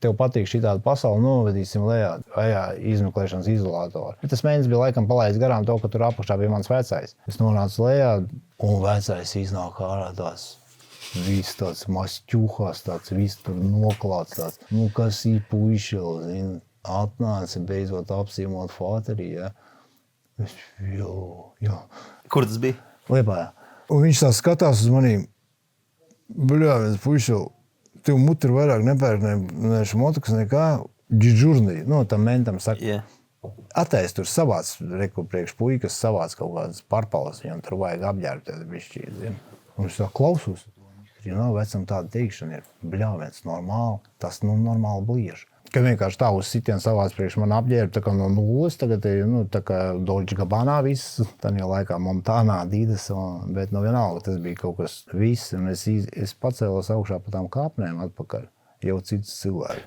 tev patīk šī tāda pasaule, novedīsim lejā izmeklēšanas izolātoru. Bet tas mēnesis bija laikam palaidis garām to, ka tur apakšā bija mans vecais. Es nonācu lejā, un vecais iznāk ārā tās. Viss tāds mašķuhās, tāds viss tur noklāts tāds. Nu, kas ir puišel, zin, atnāca beidzot apsīmot fāterī, ja. Es, jo. Kur tas bija? Liepājā. Un viņš tā skatās uz manīm. Bļā, viens puišel, tev muti ir vairāk nepērk šmotukas nekā džižurnī. Nu, tam mentam saka. Yeah. Atais tur savāc, reku priekš puikas savāc kaut kādas parpalas, viņam tur vajag apģērbties bišķīt, zin. Un es tā klausos. Ja nav vecam tāda teikšana ir, bļāviens, normāli, tas normāli bliež. Ka vienkārši tā uz sitien savāc priekš man apģērb, tā kā no nulles, tagad ir, tā kā Dolce Gabbana viss, tad jau laikā Montana, Adidas, bet no vienalga tas bija kaut kas viss, un es pacēlos augšā pa tām kāpnēm atpakaļ, jau cits cilvēks.